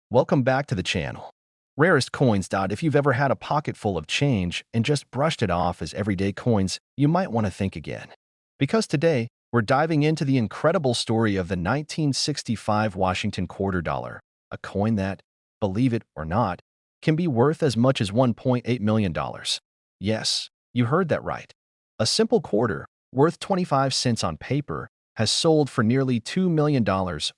Welcome back to the channel. Rarest coins. If you've ever had a pocket full of change and just brushed it off as everyday coins, you might want to think again. Because today, we're diving into the incredible story of the 1965 Washington quarter dollar, a coin that, believe it or not, can be worth as much as $1.8 million. Yes, you heard that right. A simple quarter, worth 25 cents on paper, has sold for nearly $2 million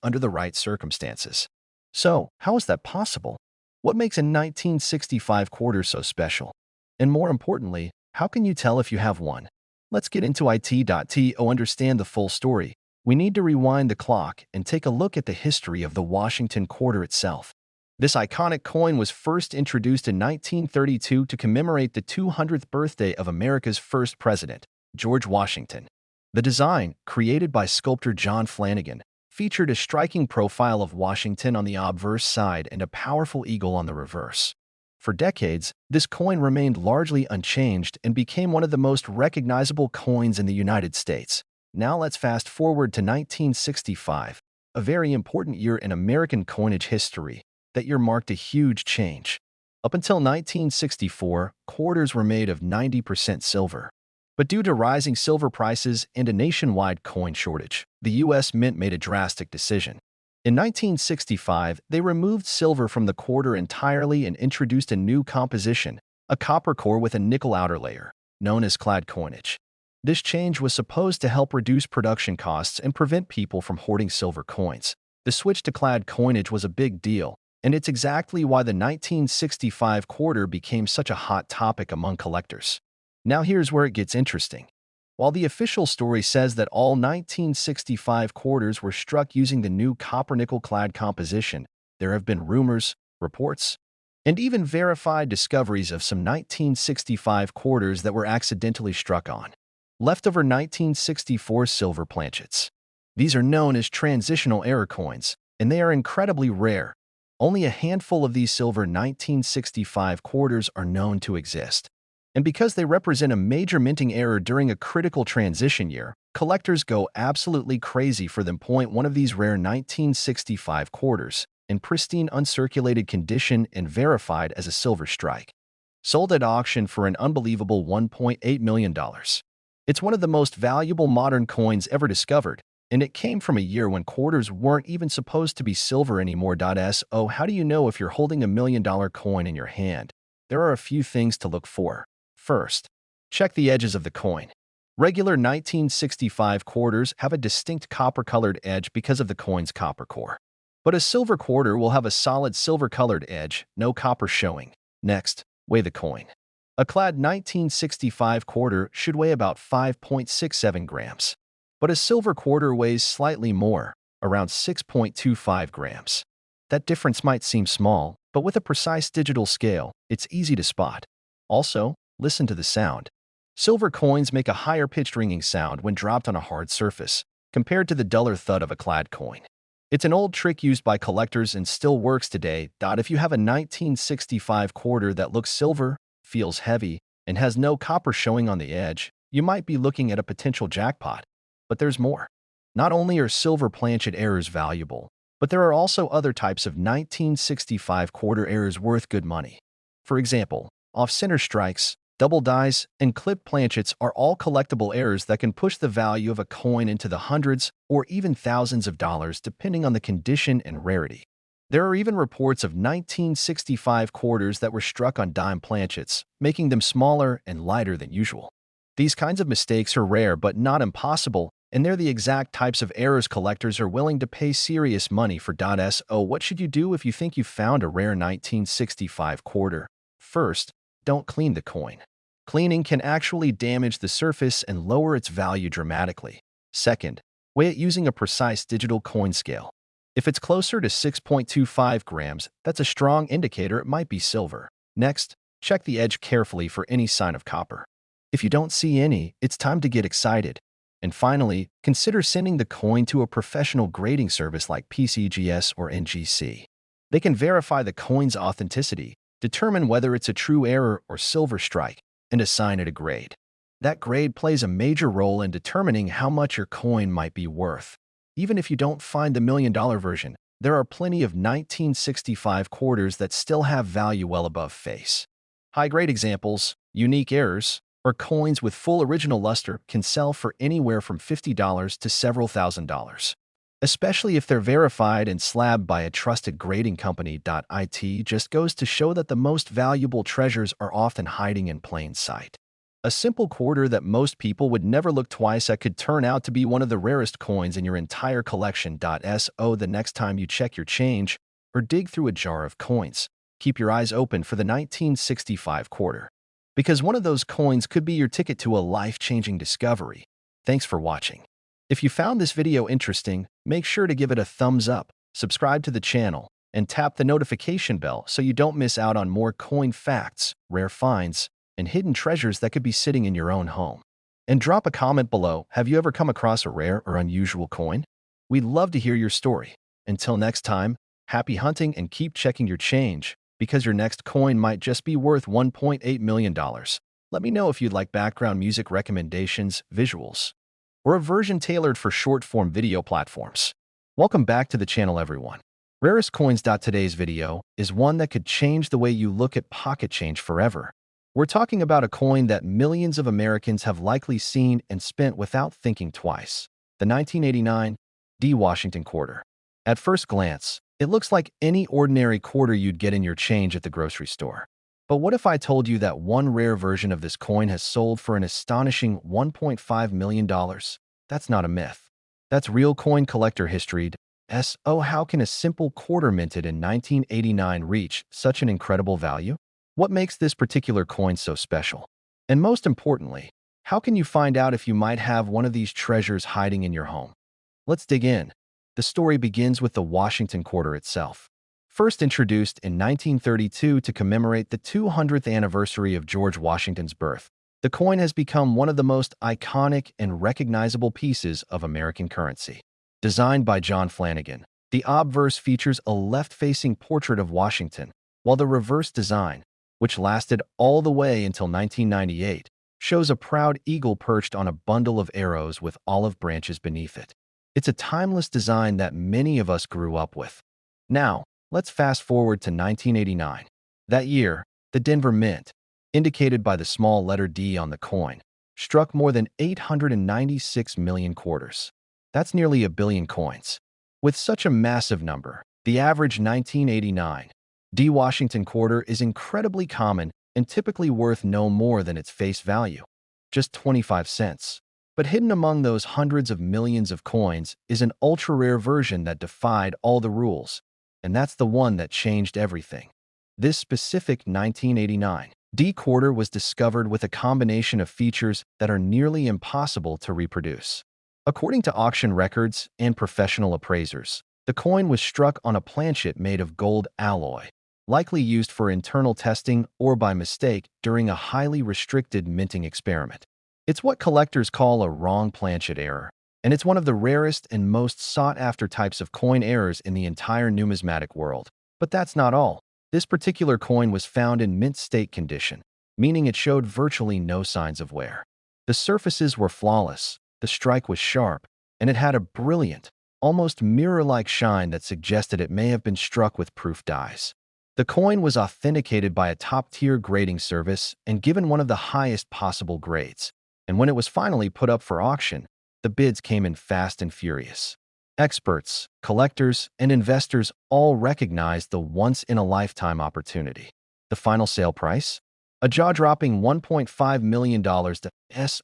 under the right circumstances. So, how is that possible? What makes a 1965 quarter so special? And more importantly, how can you tell if you have one? Let's get into to understand the full story. We need to rewind the clock and take a look at the history of the Washington quarter itself. This iconic coin was first introduced in 1932 to commemorate the 200th birthday of America's first president, George Washington. The design, created by sculptor John Flanagan, featured a striking profile of Washington on the obverse side and a powerful eagle on the reverse. For decades, this coin remained largely unchanged and became one of the most recognizable coins in the United States. Now let's fast forward to 1965, a very important year in American coinage history. That year marked a huge change. Up until 1964, quarters were made of 90% silver. But due to rising silver prices and a nationwide coin shortage, the U.S. Mint made a drastic decision. In 1965, they removed silver from the quarter entirely and introduced a new composition, a copper core with a nickel outer layer, known as clad coinage. This change was supposed to help reduce production costs and prevent people from hoarding silver coins. The switch to clad coinage was a big deal, and it's exactly why the 1965 quarter became such a hot topic among collectors. Now here's where it gets interesting. While the official story says that all 1965 quarters were struck using the new copper-nickel clad composition, there have been rumors, reports, and even verified discoveries of some 1965 quarters that were accidentally struck on leftover 1964 silver planchets. These are known as transitional error coins, and they are incredibly rare. Only a handful of these silver 1965 quarters are known to exist. And because they represent a major minting error during a critical transition year, collectors go absolutely crazy for them. One of these rare 1965 quarters, in pristine uncirculated condition and verified as a silver strike, sold at auction for an unbelievable $1.8 million. It's one of the most valuable modern coins ever discovered, and it came from a year when quarters weren't even supposed to be silver anymore. So how do you know if you're holding $1 million coin in your hand? There are a few things to look for. First, check the edges of the coin. Regular 1965 quarters have a distinct copper-colored edge because of the coin's copper core. But a silver quarter will have a solid silver-colored edge, no copper showing. Next, weigh the coin. A clad 1965 quarter should weigh about 5.67 grams. But a silver quarter weighs slightly more, around 6.25 grams. That difference might seem small, but with a precise digital scale, it's easy to spot. Also, listen to the sound. Silver coins make a higher-pitched ringing sound when dropped on a hard surface, compared to the duller thud of a clad coin. It's an old trick used by collectors and still works today. If you have a 1965 quarter that looks silver, feels heavy, and has no copper showing on the edge, you might be looking at a potential jackpot. But there's more. Not only are silver planchet errors valuable, but there are also other types of 1965 quarter errors worth good money. For example, off-center strikes, double dies, and clipped planchets are all collectible errors that can push the value of a coin into the hundreds or even thousands of dollars depending on the condition and rarity. There are even reports of 1965 quarters that were struck on dime planchets, making them smaller and lighter than usual. These kinds of mistakes are rare but not impossible, and they're the exact types of errors collectors are willing to pay serious money for. So what should you do if you think you found a rare 1965 quarter? First, don't clean the coin. Cleaning can actually damage the surface and lower its value dramatically. Second, weigh it using a precise digital coin scale. If it's closer to 6.25 grams, that's a strong indicator it might be silver. Next, check the edge carefully for any sign of copper. If you don't see any, it's time to get excited. And finally, consider sending the coin to a professional grading service like PCGS or NGC. They can verify the coin's authenticity, determine whether it's a true error or silver strike, and assign it a grade. That grade plays a major role in determining how much your coin might be worth. Even if you don't find the $1 million version, there are plenty of 1965 quarters that still have value well above face. High-grade examples, unique errors, or coins with full original luster can sell for anywhere from $50 to several $1,000s. Especially if they're verified and slabbed by a trusted grading company. It just goes to show that the most valuable treasures are often hiding in plain sight. A simple quarter that most people would never look twice at could turn out to be one of the rarest coins in your entire collection. So the next time you check your change or dig through a jar of coins, keep your eyes open for the 1965 quarter. Because one of those coins could be your ticket to a life-changing discovery. Thanks for watching. If you found this video interesting, make sure to give it a thumbs up, subscribe to the channel, and tap the notification bell so you don't miss out on more coin facts, rare finds, and hidden treasures that could be sitting in your own home. And drop a comment below, have you ever come across a rare or unusual coin? We'd love to hear your story. Until next time, happy hunting and keep checking your change, because your next coin might just be worth $1.8 million. Let me know if you'd like background music recommendations, visuals, or a version tailored for short-form video platforms. Welcome back to the channel, everyone. Rarest Coins. Today's video is one that could change the way you look at pocket change forever. We're talking about a coin that millions of Americans have likely seen and spent without thinking twice. The 1989 D. Washington quarter. At first glance, it looks like any ordinary quarter you'd get in your change at the grocery store. But what if I told you that one rare version of this coin has sold for an astonishing $1.5 million? That's not a myth. That's real coin collector history. So how can a simple quarter minted in 1989 reach such an incredible value? What makes this particular coin so special? And most importantly, how can you find out if you might have one of these treasures hiding in your home? Let's dig in. The story begins with the Washington quarter itself. First introduced in 1932 to commemorate the 200th anniversary of George Washington's birth, the coin has become one of the most iconic and recognizable pieces of American currency. Designed by John Flanagan, the obverse features a left-facing portrait of Washington, while the reverse design, which lasted all the way until 1998, shows a proud eagle perched on a bundle of arrows with olive branches beneath it. It's a timeless design that many of us grew up with. Now, let's fast forward to 1989. That year, the Denver Mint, indicated by the small letter D on the coin, struck more than 896 million quarters. That's nearly a billion coins. With such a massive number, the average 1989 D. Washington quarter is incredibly common and typically worth no more than its face value, just 25 cents. But hidden among those hundreds of millions of coins is an ultra-rare version that defied all the rules. And that's the one that changed everything. This specific 1989 D quarter was discovered with a combination of features that are nearly impossible to reproduce. According to auction records and professional appraisers, the coin was struck on a planchet made of gold alloy, likely used for internal testing or by mistake during a highly restricted minting experiment. It's what collectors call a wrong planchet error, and it's one of the rarest and most sought-after types of coin errors in the entire numismatic world. But that's not all. This particular coin was found in mint state condition, meaning it showed virtually no signs of wear. The surfaces were flawless, the strike was sharp, and it had a brilliant, almost mirror-like shine that suggested it may have been struck with proof dies. The coin was authenticated by a top-tier grading service and given one of the highest possible grades. And when it was finally put up for auction, the bids came in fast and furious. Experts, collectors, and investors all recognized the once-in-a-lifetime opportunity. The final sale price? A jaw-dropping $1.5 million.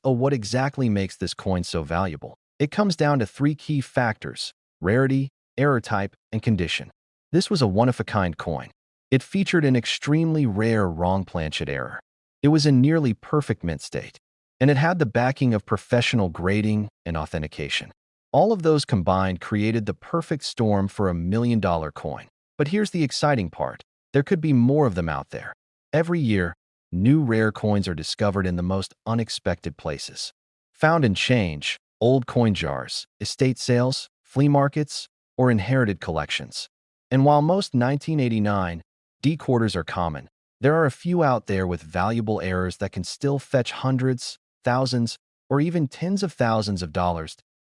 What exactly makes this coin so valuable? It comes down to three key factors: rarity, error type, and condition. This was a one-of-a-kind coin. It featured an extremely rare wrong planchet error. It was in nearly perfect mint state, and it had the backing of professional grading and authentication. All of those combined created the perfect storm for $1 million coin. But here's the exciting part. There could be more of them out there. Every year, new rare coins are discovered in the most unexpected places. Found in change, old coin jars, estate sales, flea markets, or inherited collections. And while most 1989 D quarters are common, there are a few out there with valuable errors that can still fetch hundreds, thousands, or even tens of thousands of dollars.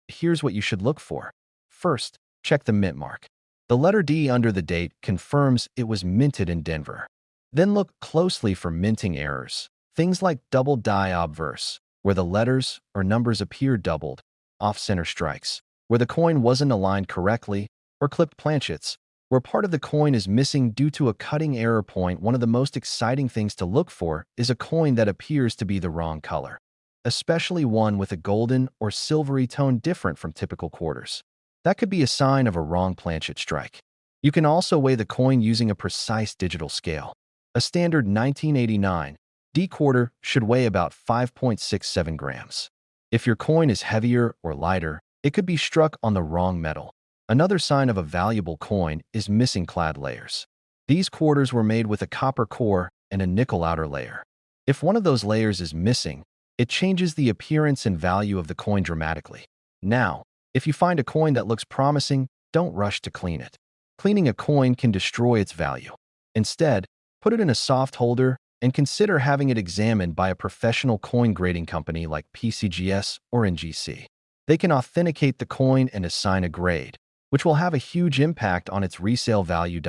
Here's what you should look for. First, check the mint mark. The letter D under the date confirms it was minted in Denver. Then look closely for minting errors. Things like double die obverse, where the letters or numbers appear doubled, off-center strikes, where the coin wasn't aligned correctly, or clipped planchets, where part of the coin is missing due to a cutting error point. One of the most exciting things to look for is a coin that appears to be the wrong color, especially one with a golden or silvery tone different from typical quarters. That could be a sign of a wrong planchet strike. You can also weigh the coin using a precise digital scale. A standard 1989 D quarter should weigh about 5.67 grams. If your coin is heavier or lighter, it could be struck on the wrong metal. Another sign of a valuable coin is missing clad layers. These quarters were made with a copper core and a nickel outer layer. If one of those layers is missing, it changes the appearance and value of the coin dramatically. Now, if you find a coin that looks promising, don't rush to clean it. Cleaning a coin can destroy its value. Instead, put it in a soft holder and consider having it examined by a professional coin grading company like PCGS or NGC. They can authenticate the coin and assign a grade, which will have a huge impact on its resale value.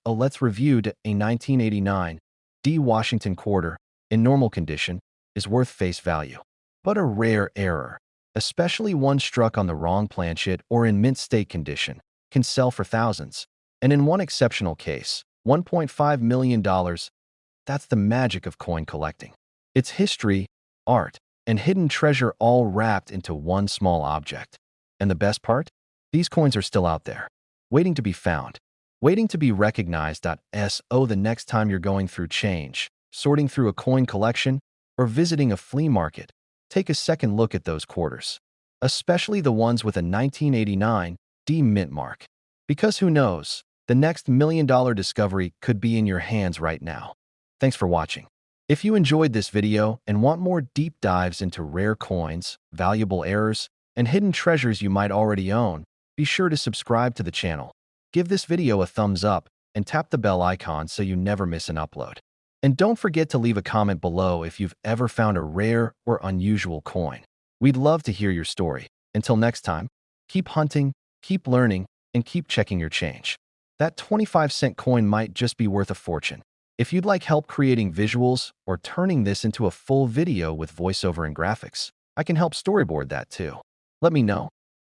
Let's review a 1989 D Washington quarter in normal condition is worth face value. But a rare error, especially one struck on the wrong planchet or in mint state condition, can sell for thousands. And in one exceptional case, $1.5 million. That's the magic of coin collecting. It's history, art, and hidden treasure all wrapped into one small object. And the best part? These coins are still out there, waiting to be found, waiting to be recognized. The next time you're going through change, sorting through a coin collection, or visiting a flea market, take a second look at those quarters, especially the ones with a 1989 D mint mark. Because who knows, the next $1 million discovery could be in your hands right now. Thanks for watching. If you enjoyed this video and want more deep dives into rare coins, valuable errors, and hidden treasures you might already own, be sure to subscribe to the channel. Give this video a thumbs up and tap the bell icon so you never miss an upload. And don't forget to leave a comment below if you've ever found a rare or unusual coin. We'd love to hear your story. Until next time, keep hunting, keep learning, and keep checking your change. That 25-cent coin might just be worth a fortune. If you'd like help creating visuals or turning this into a full video with voiceover and graphics, I can help storyboard that too. Let me know.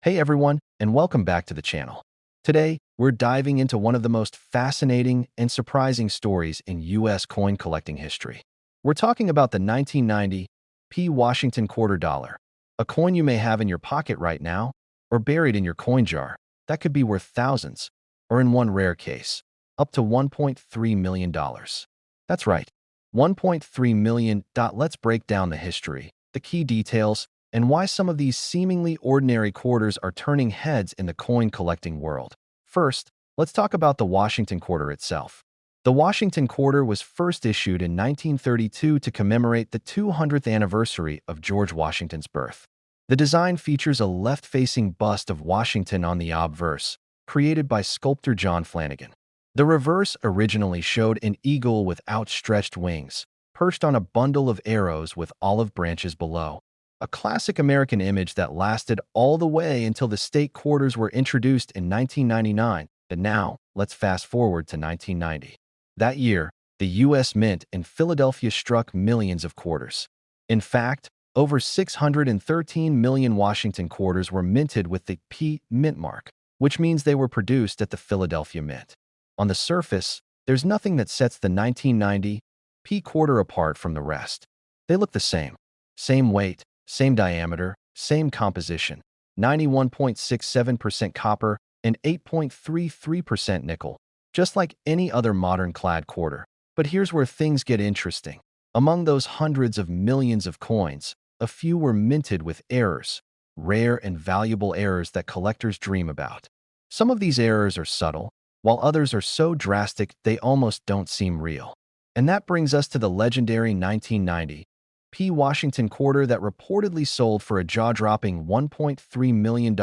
Hey everyone, and welcome back to the channel. Today, we're diving into one of the most fascinating and surprising stories in U.S. coin collecting history. We're talking about the 1990 P. Washington quarter dollar, a coin you may have in your pocket right now or buried in your coin jar that could be worth thousands, or in one rare case, up to $1.3 million. That's right, $1.3 million. Let's break down the history, the key details, and why some of these seemingly ordinary quarters are turning heads in the coin collecting world. First, let's talk about the Washington quarter itself. The Washington quarter was first issued in 1932 to commemorate the 200th anniversary of George Washington's birth. The design features a left-facing bust of Washington on the obverse, created by sculptor John Flanagan. The reverse originally showed an eagle with outstretched wings, perched on a bundle of arrows with olive branches below, a classic American image that lasted all the way until the state quarters were introduced in 1999. But now, let's fast forward to 1990. That year, the U.S. Mint in Philadelphia struck millions of quarters. In fact, over 613 million Washington quarters were minted with the P mint mark, which means they were produced at the Philadelphia Mint. On the surface, there's nothing that sets the 1990 P quarter apart from the rest. They look the same. Same weight, same diameter, same composition, 91.67% copper and 8.33% nickel, just like any other modern clad quarter. But here's where things get interesting. Among those hundreds of millions of coins, a few were minted with errors, rare and valuable errors that collectors dream about. Some of these errors are subtle, while others are so drastic they almost don't seem real. And that brings us to the legendary 1990 P. Washington quarter that reportedly sold for a jaw-dropping $1.3 million.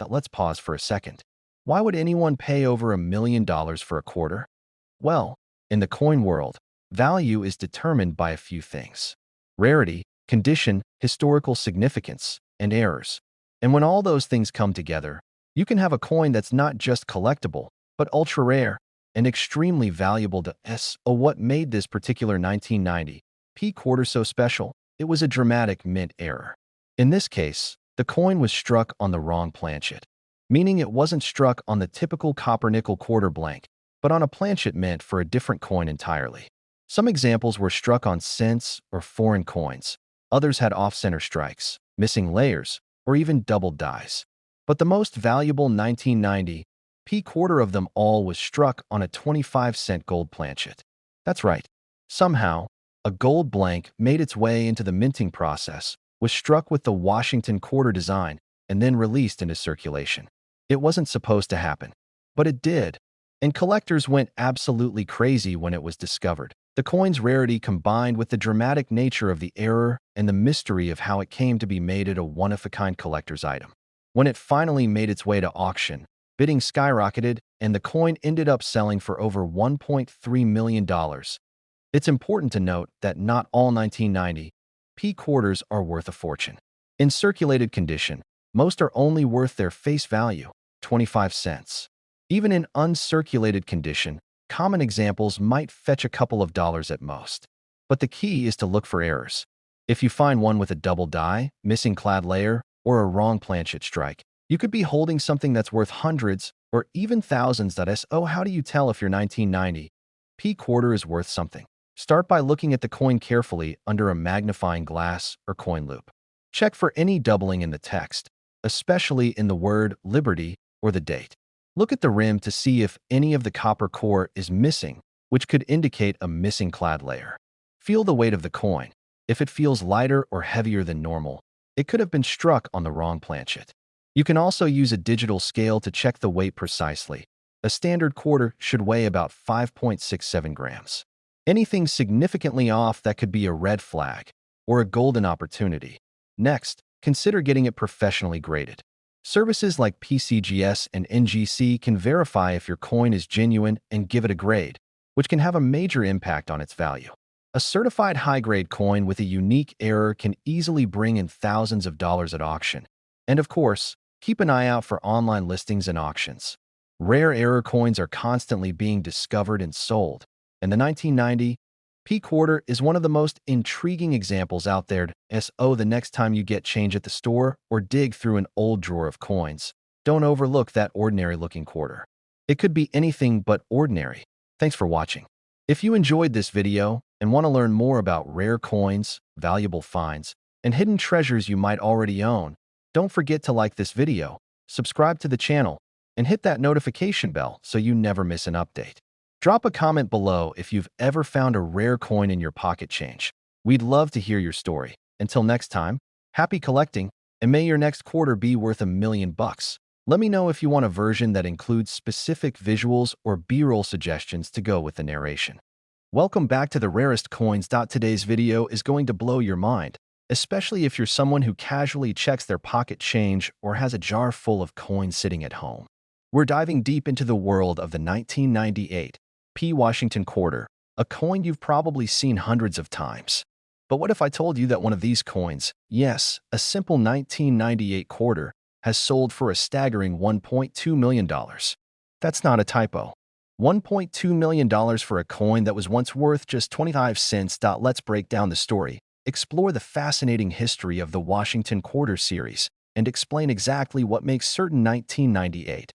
Let's pause for a second. Why would anyone pay over $1 million for a quarter? Well, in the coin world, value is determined by a few things: rarity, condition, historical significance, and errors. And when all those things come together, you can have a coin that's not just collectible, but ultra-rare and extremely valuable to us. What made this particular 1990 P quarter so special? It was a dramatic mint error. In this case, the coin was struck on the wrong planchet, meaning it wasn't struck on the typical copper-nickel quarter blank, but on a planchet meant for a different coin entirely. Some examples were struck on cents or foreign coins. Others had off-center strikes, missing layers, or even doubled dies. But the most valuable 1990 P quarter of them all was struck on a 25-cent gold planchet. That's right. Somehow, a gold blank made its way into the minting process, was struck with the Washington quarter design, and then released into circulation. It wasn't supposed to happen, but it did, and collectors went absolutely crazy when it was discovered. The coin's rarity combined with the dramatic nature of the error and the mystery of how it came to be made it a one-of-a-kind collector's item. When it finally made its way to auction, bidding skyrocketed, and the coin ended up selling for over $1.3 million. It's important to note that not all 1990 P quarters are worth a fortune. In circulated condition, most are only worth their face value, 25 cents. Even in uncirculated condition, common examples might fetch a couple of dollars at most. But the key is to look for errors. If you find one with a double die, missing clad layer, or a wrong planchet strike, you could be holding something that's worth hundreds or even thousands. How do you tell if your 1990 P quarter is worth something? Start by looking at the coin carefully under a magnifying glass or coin loop. Check for any doubling in the text, especially in the word Liberty or the date. Look at the rim to see if any of the copper core is missing, which could indicate a missing clad layer. Feel the weight of the coin. If it feels lighter or heavier than normal, it could have been struck on the wrong planchet. You can also use a digital scale to check the weight precisely. A standard quarter should weigh about 5.67 grams. Anything significantly off, that could be a red flag or a golden opportunity. Next, consider getting it professionally graded. Services like PCGS and NGC can verify if your coin is genuine and give it a grade, which can have a major impact on its value. A certified high-grade coin with a unique error can easily bring in thousands of dollars at auction. And of course, keep an eye out for online listings and auctions. Rare error coins are constantly being discovered and sold, and the 1990 P quarter is one of the most intriguing examples out there. The next time you get change at the store or dig through an old drawer of coins, don't overlook that ordinary-looking quarter. It could be anything but ordinary. Thanks for watching. If you enjoyed this video and want to learn more about rare coins, valuable finds, and hidden treasures you might already own, don't forget to like this video, subscribe to the channel, and hit that notification bell so you never miss an update. Drop a comment below if you've ever found a rare coin in your pocket change. We'd love to hear your story. Until next time, happy collecting, and may your next quarter be worth $1 million. Let me know if you want a version that includes specific visuals or B-roll suggestions to go with the narration. Welcome back to the rarest coins. Today's video is going to blow your mind, especially if you're someone who casually checks their pocket change or has a jar full of coins sitting at home. We're diving deep into the world of the 1998 P Washington quarter, a coin you've probably seen hundreds of times. But what if I told you that one of these coins, yes, a simple 1998 quarter, has sold for a staggering $1.2 million? That's not a typo. $1.2 million for a coin that was once worth just 25 cents. Let's break down the story, explore the fascinating history of the Washington quarter series, and explain exactly what makes certain 1998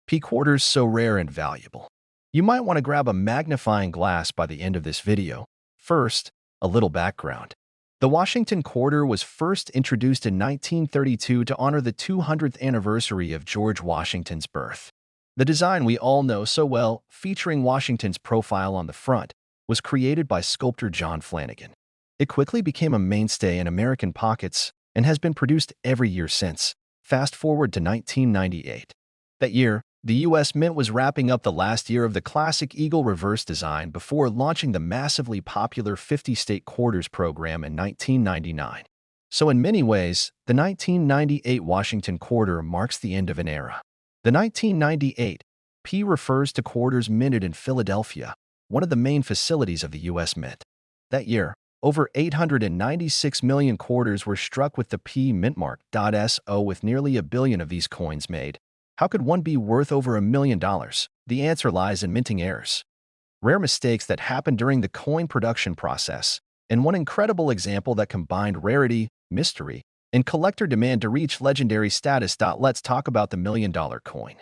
P quarters so rare and valuable. You might want to grab a magnifying glass by the end of this video. First, a little background. The Washington quarter was first introduced in 1932 to honor the 200th anniversary of George Washington's birth. The design we all know so well, featuring Washington's profile on the front, was created by sculptor John Flanagan. It quickly became a mainstay in American pockets and has been produced every year since. Fast forward to 1998. That year, the U.S. Mint was wrapping up the last year of the classic Eagle reverse design before launching the massively popular 50-state quarters program in 1999. So in many ways, the 1998 Washington quarter marks the end of an era. The 1998 P refers to quarters minted in Philadelphia, one of the main facilities of the U.S. Mint. That year, over 896 million quarters were struck with the P mint mark. With nearly 1 billion of these coins made, How could one be worth over $1 million? The answer lies in minting errors, rare mistakes that happen during the coin production process, and one incredible example that combined rarity, mystery, and collector demand to reach legendary status. Let's talk about the $1 million coin.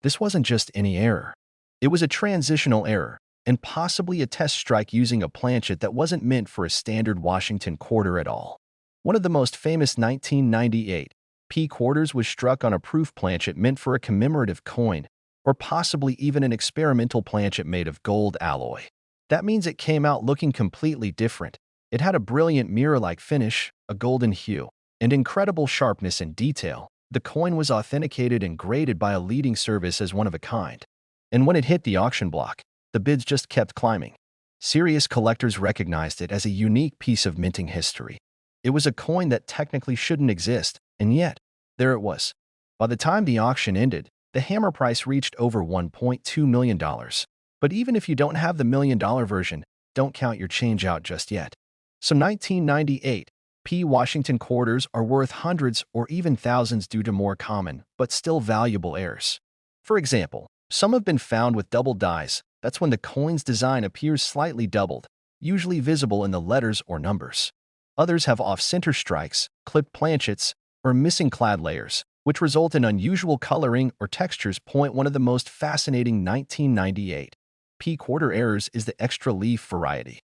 This wasn't just any error. It was a transitional error, and possibly a test strike using a planchet that wasn't meant for a standard Washington quarter at all. One of the most famous 1998 P quarters was struck on a proof planchet meant for a commemorative coin, or possibly even an experimental planchet made of gold alloy. That means it came out looking completely different. It had a brilliant mirror-like finish, a golden hue, and incredible sharpness and detail. The coin was authenticated and graded by a leading service as one of a kind. And when it hit the auction block, the bids just kept climbing. Serious collectors recognized it as a unique piece of minting history. It was a coin that technically shouldn't exist, and yet, there it was. By the time the auction ended, the hammer price reached over $1.2 million. But even if you don't have the $1 million version, don't count your change out just yet. Some 1998 P Washington quarters are worth hundreds or even thousands due to more common, but still valuable errors. For example, some have been found with double dies. That's when the coin's design appears slightly doubled, usually visible in the letters or numbers. Others have off-center strikes, clipped planchets, or missing clad layers, which result in unusual coloring or textures. One of the most fascinating 1998 P quarter errors is the extra leaf variety.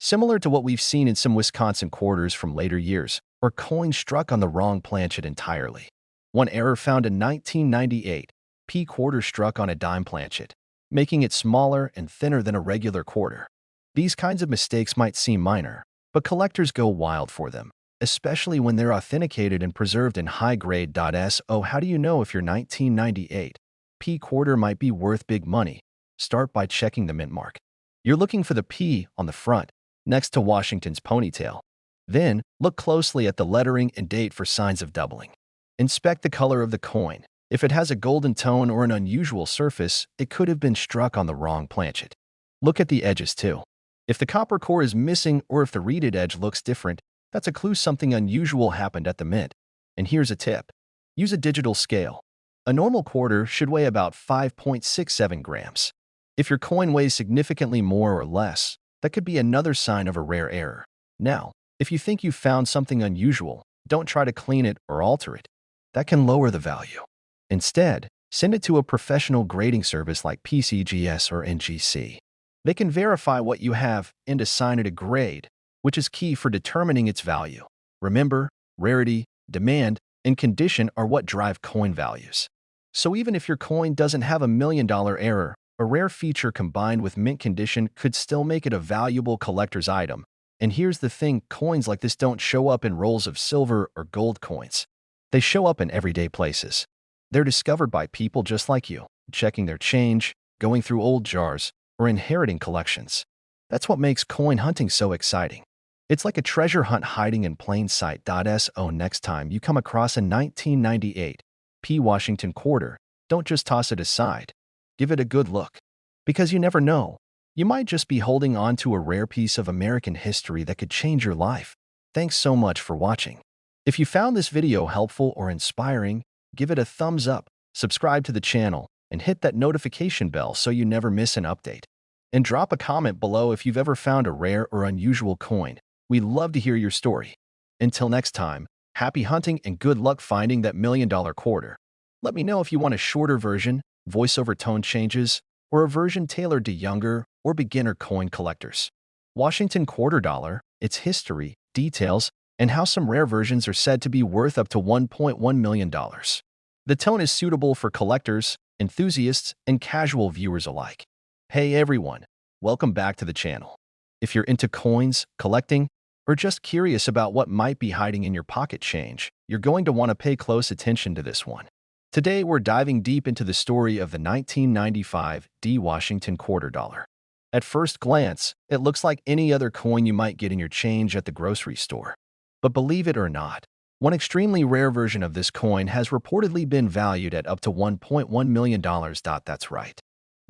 Similar to what we've seen in some Wisconsin quarters from later years, or coins struck on the wrong planchet entirely. One error found in 1998 P quarter struck on a dime planchet, making it smaller and thinner than a regular quarter. These kinds of mistakes might seem minor, but collectors go wild for them, especially when they're authenticated and preserved in high grade. So how do you know if your 1998 P quarter might be worth big money? Start by checking the mint mark. You're looking for the P on the front, next to Washington's ponytail. Then, look closely at the lettering and date for signs of doubling. Inspect the color of the coin. If it has a golden tone or an unusual surface, it could have been struck on the wrong planchet. Look at the edges too. If the copper core is missing or if the reeded edge looks different, that's a clue something unusual happened at the mint. And here's a tip. Use a digital scale. A normal quarter should weigh about 5.67 grams. If your coin weighs significantly more or less, that could be another sign of a rare error. Now, if you think you've found something unusual, don't try to clean it or alter it. That can lower the value. Instead, send it to a professional grading service like PCGS or NGC. They can verify what you have and assign it a grade, which is key for determining its value. Remember, rarity, demand, and condition are what drive coin values. So even if your coin doesn't have a $1 million error, a rare feature combined with mint condition could still make it a valuable collector's item. And here's the thing, coins like this don't show up in rolls of silver or gold coins. They show up in everyday places. They're discovered by people just like you, checking their change, going through old jars, or inheriting collections. That's what makes coin hunting so exciting. It's like a treasure hunt hiding in plain sight. So next time you come across a 1998 P Washington quarter, don't just toss it aside. Give it a good look. Because you never know. You might just be holding on to a rare piece of American history that could change your life. Thanks so much for watching. If you found this video helpful or inspiring, give it a thumbs up, subscribe to the channel, and hit that notification bell so you never miss an update. And drop a comment below if you've ever found a rare or unusual coin. We'd love to hear your story. Until next time, happy hunting and good luck finding that $1 million quarter. Let me know if you want a shorter version, voiceover tone changes, or a version tailored to younger or beginner coin collectors. Washington quarter dollar, its history, details, and how some rare versions are said to be worth up to $1.1 million. The tone is suitable for collectors, enthusiasts, and casual viewers alike. Hey everyone, welcome back to the channel. If you're into coins, collecting, or just curious about what might be hiding in your pocket change, you're going to want to pay close attention to this one. Today, we're diving deep into the story of the 1995 D Washington quarter dollar. At first glance, it looks like any other coin you might get in your change at the grocery store. But believe it or not, one extremely rare version of this coin has reportedly been valued at up to $1.1 million. That's right.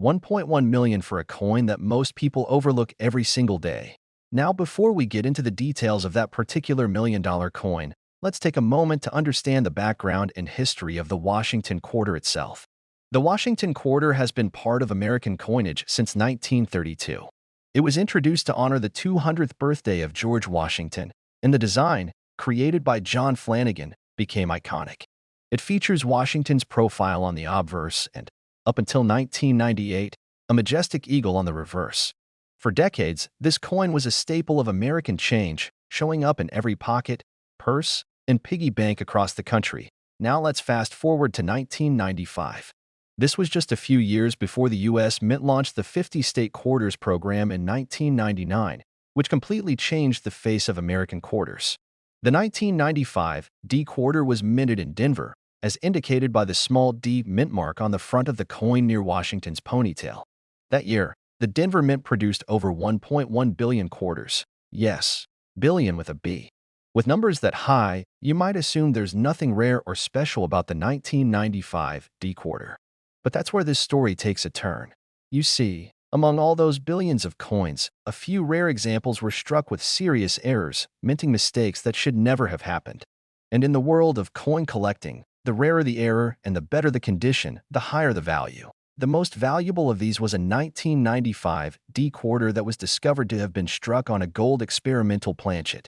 $1.1 million for a coin that most people overlook every single day. Now, before we get into the details of that particular $1 million coin, let's take a moment to understand the background and history of the Washington quarter itself. The Washington quarter has been part of American coinage since 1932. It was introduced to honor the 200th birthday of George Washington, and the design, created by John Flanagan, became iconic. It features Washington's profile on the obverse and, up until 1998, a majestic eagle on the reverse. For decades, this coin was a staple of American change, showing up in every pocket, purse, and piggy bank across the country. Now let's fast forward to 1995. This was just a few years before the U.S. Mint launched the 50-state quarters program in 1999, which completely changed the face of American quarters. The 1995 D quarter was minted in Denver, as indicated by the small D mint mark on the front of the coin near Washington's ponytail. That year, the Denver Mint produced over 1.1 billion quarters. Yes, billion with a B. With numbers that high, you might assume there's nothing rare or special about the 1995 D quarter. But that's where this story takes a turn. You see, among all those billions of coins, a few rare examples were struck with serious errors, minting mistakes that should never have happened. And in the world of coin collecting, the rarer the error and the better the condition, the higher the value. The most valuable of these was a 1995 D quarter that was discovered to have been struck on a gold experimental planchet,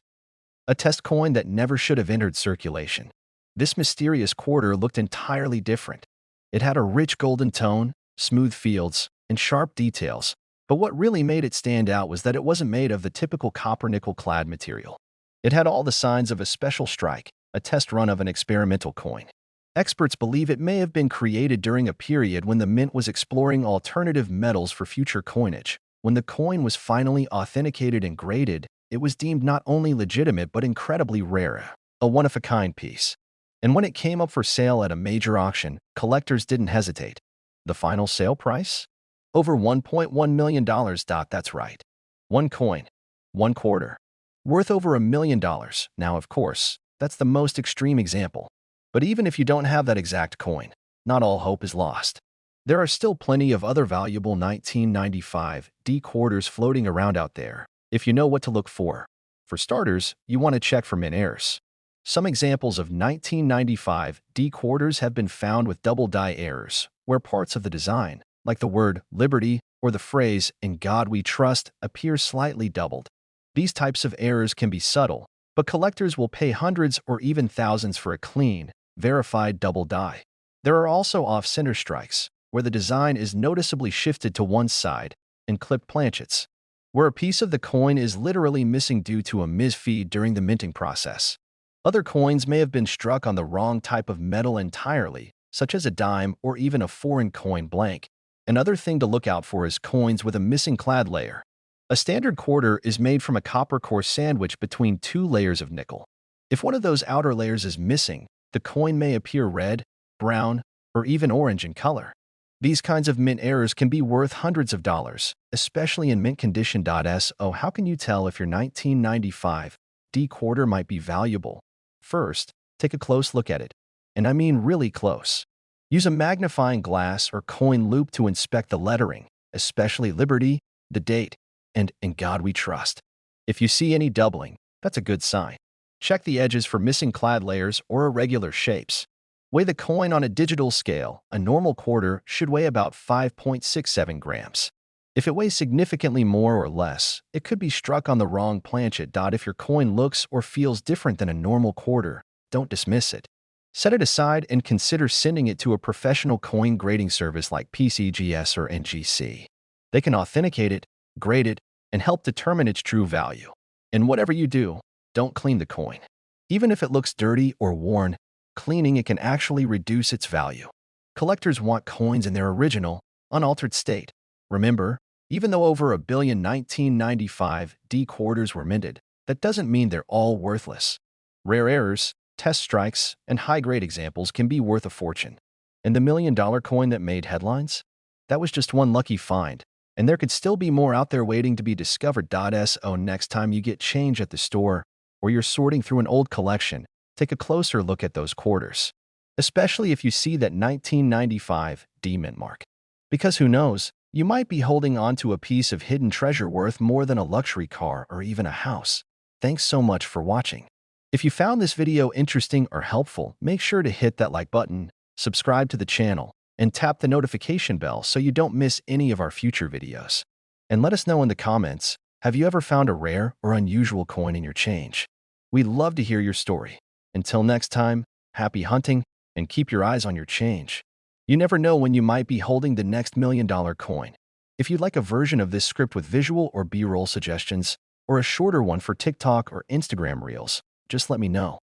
a test coin that never should have entered circulation. This mysterious quarter looked entirely different. It had a rich golden tone, smooth fields, and sharp details, but what really made it stand out was that it wasn't made of the typical copper-nickel clad material. It had all the signs of a special strike, a test run of an experimental coin. Experts believe it may have been created during a period when the mint was exploring alternative metals for future coinage. When the coin was finally authenticated and graded, it was deemed not only legitimate but incredibly rare, a one-of-a-kind piece. And when it came up for sale at a major auction, collectors didn't hesitate. The final sale price? Over $1.1 million. That's right. One coin, one quarter, worth over $1 million. Now, of course, that's the most extreme example. But even if you don't have that exact coin, not all hope is lost. There are still plenty of other valuable 1995 D quarters floating around out there, if you know what to look for. For starters, you want to check for mint errors. Some examples of 1995 D quarters have been found with double die errors, where parts of the design, like the word liberty or the phrase "in God we trust," appear slightly doubled. These types of errors can be subtle, but collectors will pay hundreds or even thousands for a clean, verified double die. There are also off-center strikes, where the design is noticeably shifted to one side, and clipped planchets, where a piece of the coin is literally missing due to a misfeed during the minting process. Other coins may have been struck on the wrong type of metal entirely, such as a dime or even a foreign coin blank. Another thing to look out for is coins with a missing clad layer. A standard quarter is made from a copper core sandwiched between two layers of nickel. If one of those outer layers is missing, the coin may appear red, brown, or even orange in color. These kinds of mint errors can be worth hundreds of dollars, especially in mint condition. So how can you tell if your 1995 D quarter might be valuable? First, take a close look at it. And I mean really close. Use a magnifying glass or coin loupe to inspect the lettering, especially Liberty, the date, and "In God We Trust." If you see any doubling, that's a good sign. Check the edges for missing clad layers or irregular shapes. Weigh the coin on a digital scale. A normal quarter should weigh about 5.67 grams. If it weighs significantly more or less, it could be struck on the wrong planchet. If your coin looks or feels different than a normal quarter, don't dismiss it. Set it aside and consider sending it to a professional coin grading service like PCGS or NGC. They can authenticate it, grade it, and help determine its true value. And whatever you do, don't clean the coin. Even if it looks dirty or worn, cleaning it can actually reduce its value. Collectors want coins in their original, unaltered state. Remember, even though over 1 billion 1995 D quarters were minted, that doesn't mean they're all worthless. Rare errors, test strikes, and high-grade examples can be worth a fortune. And the $1 million coin that made headlines? That was just one lucky find, and there could still be more out there waiting to be discovered. So next time you get change at the store, or you're sorting through an old collection, take a closer look at those quarters, especially if you see that 1995 D mint mark. Because who knows, you might be holding on to a piece of hidden treasure worth more than a luxury car or even a house. Thanks so much for watching. If you found this video interesting or helpful, make sure to hit that like button, subscribe to the channel, and tap the notification bell so you don't miss any of our future videos. And let us know in the comments, have you ever found a rare or unusual coin in your change? We'd love to hear your story. Until next time, happy hunting and keep your eyes on your change. You never know when you might be holding the next $1,000,000 coin. If you'd like a version of this script with visual or B-roll suggestions, or a shorter one for TikTok or Instagram Reels, just let me know.